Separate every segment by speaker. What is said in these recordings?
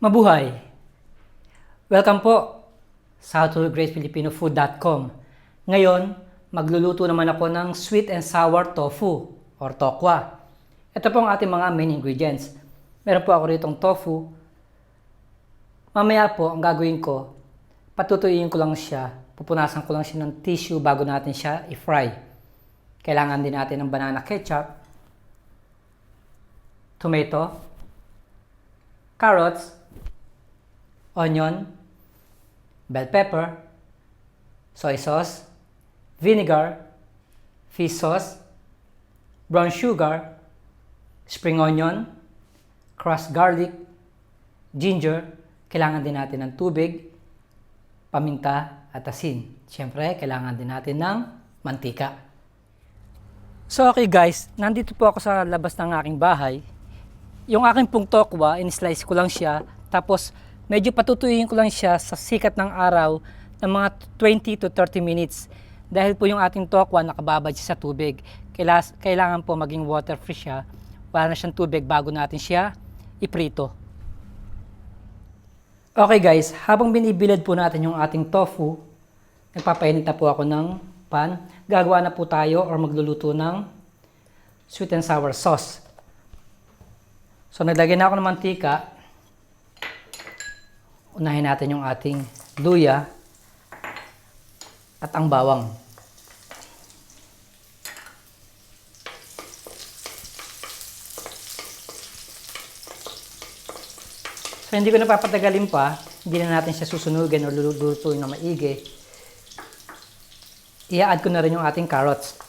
Speaker 1: Mabuhay! Welcome po sa howtogreatfilipinofood.com. Ngayon, magluluto naman ako ng sweet and sour tofu or tokwa. Ito po ang ating mga main ingredients. Meron po ako ritong tofu. Mamaya po, ang gagawin ko, patutuyuin ko lang siya. Pupunasan ko lang siya ng tissue bago natin siya i-fry. Kailangan din natin ng banana ketchup, tomato, carrots, onion, bell pepper, soy sauce, vinegar, fish sauce, brown sugar, spring onion, crushed garlic, ginger. Kailangan din natin ng tubig, paminta at asin. Siyempre, kailangan din natin ng mantika. So okay guys, nandito po ako sa labas ng aking bahay. Yung aking pong tokwa, in-slice ko lang siya. Tapos, medyo patutuyuin ko lang siya sa sikat ng araw ng mga 20 to 30 minutes. Dahil po yung ating tokwa nakababad siya sa tubig. Kailangan po maging water free siya. Wala na siyang tubig bago natin siya iprito. Okay guys, habang binibilad po natin yung ating tofu, nagpapainit na po ako ng pan. Gagawa na po tayo or magluluto ng sweet and sour sauce. So naglagay na ako ng mantika. Unahin natin yung ating luya at ang bawang. So hindi ko na papatagalin pa, hindi na natin siya susunugin o lulutuin na maigi. I-add ko na rin yung ating carrots.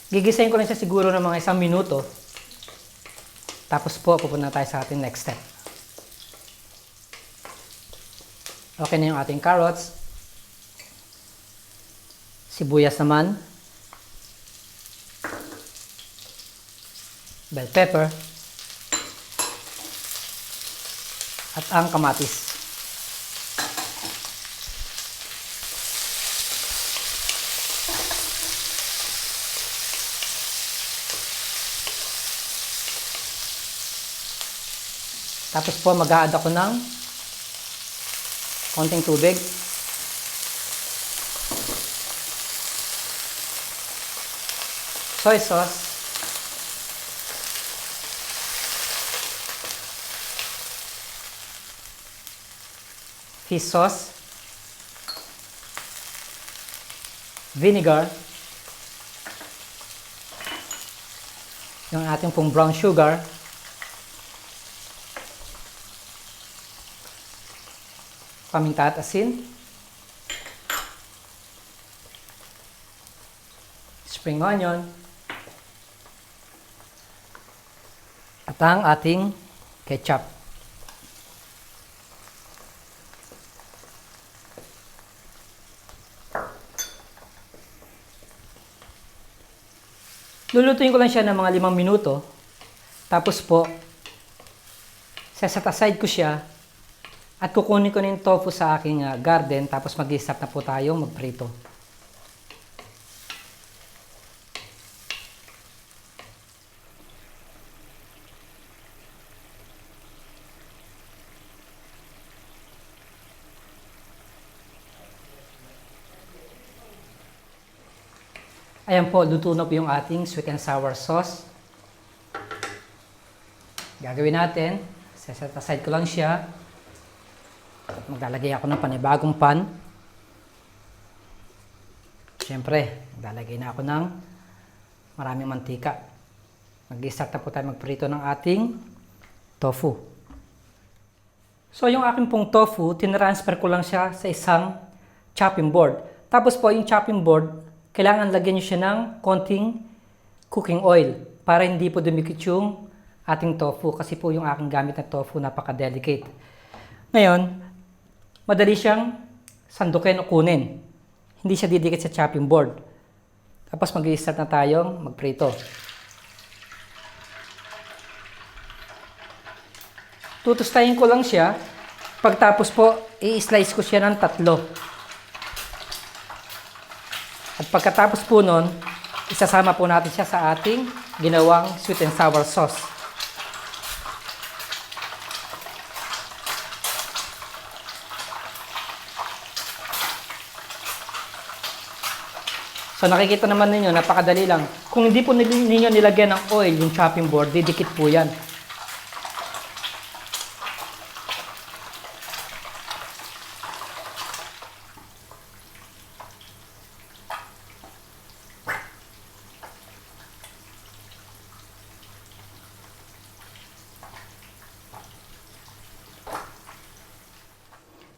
Speaker 1: Gigisahin ko lang siya siguro ng mga 1 minuto. Tapos po, pupunta tayo sa ating next step. Okay na yung ating carrots. Sibuyas naman. Bell pepper. At ang kamatis. Tapos po mag-a-add ako ng konting tubig. Soy sauce. Fish sauce. Vinegar. Yung ating pong brown sugar. Paminta at asin, spring onion, at ang ating ketchup. Lulutuin ko lang siya ng mga 5 minuto. Tapos po, set aside ko siya. At kukunin ko na yung tofu sa aking garden, tapos mag-i-start na po tayo magprito. Ayan po, luto na po yung ating sweet and sour sauce. Gagawin natin, set aside ko lang siya. Maglalagay ako ng panibagong pan. Siyempre, maglalagay na ako ng maraming mantika. Mag-i-start na po tayo magprito ng ating tofu. So, yung aking pong tofu, tinransfer ko lang siya sa isang chopping board. Tapos po, yung chopping board, kailangan lagyan nyo siya ng konting cooking oil para hindi po dumikit yung ating tofu. Kasi po yung aking gamit na tofu, napaka-delicate. Ngayon, madali siyang sandukin o kunin. Hindi siya didikit sa chopping board. Tapos mag-i-start na tayong magprito. Tutustahin ko lang siya. Pagtapos po, i-slice ko siya ng 3. At Pagkatapos po nun, isasama po natin siya sa ating ginawang sweet and sour sauce. So nakikita naman ninyo, napakadali lang. Kung hindi po ninyo nilagyan ng oil yung chopping board, didikit po yan.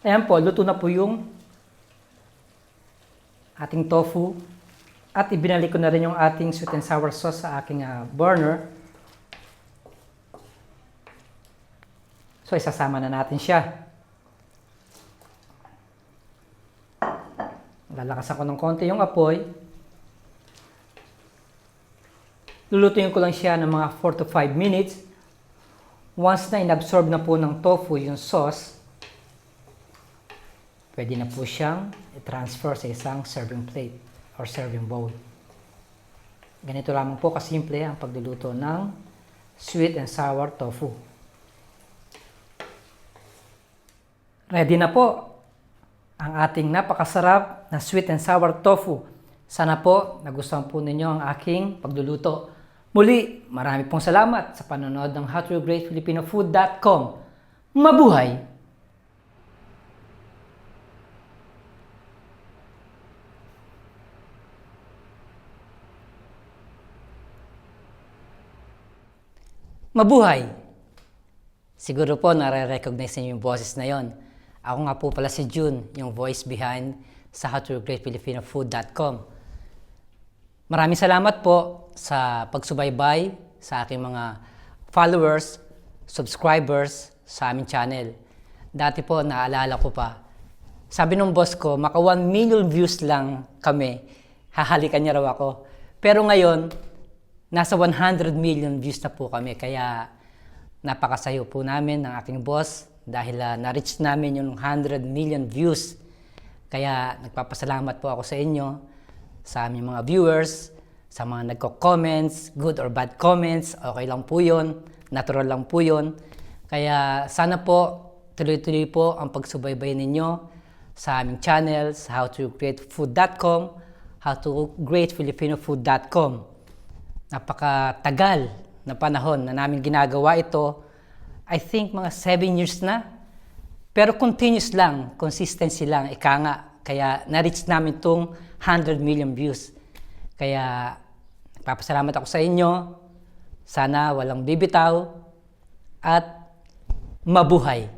Speaker 1: Ayan po, luto na po yung ating tofu. At ibinalik ko na rin yung ating sweet and sour sauce sa aking burner. So, isasama na natin siya. Lalakasan ko ng konti yung apoy. Lulutuin ko lang siya ng mga 4 to 5 minutes. Once na inabsorb na po ng tofu yung sauce, pwede na po siyang i-transfer sa isang serving plate or serving bowl. Ganito lamang po kasimple ang pagluluto ng sweet and sour tofu. Ready na po ang ating napakasarap na sweet and sour tofu. Sana po nagustuhan po ninyo ang aking pagluluto. Muli, marami pong salamat sa panonood ng howtogreatfilipinofood.com. Mabuhay! Mabuhay! Siguro po nare-recognize niyo yung boses na yon. Ako nga po pala si June, yung voice behind sa howtogreatfilipinofood.com. Maraming salamat po sa pagsubaybay sa aking mga followers, subscribers sa aming channel. Dati po, naalala ko pa, sabi ng boss ko, maka 1 million views lang kami, hahalikan niya raw ako. Pero ngayon, nasa 100 million views na po kami, kaya napakasayo po namin ng aking boss dahil na-reach namin yung 100 million views. Kaya nagpapasalamat po ako sa inyo, sa aming mga viewers, sa mga nagko-comments, good or bad comments, okay lang po yun, natural lang po yun. Kaya sana po, tuloy-tuloy po ang pagsubaybay ninyo sa aming channel, sa howtogreatfood.com, howtogreatfilipinofood.com. Napakatagal na panahon na namin ginagawa ito. I think mga 7 years na. Pero continuous lang, consistency lang, ika nga. Kaya na-reach namin itong 100 million views. Kaya nagpapasalamat ako sa inyo. Sana walang bibitaw at mabuhay.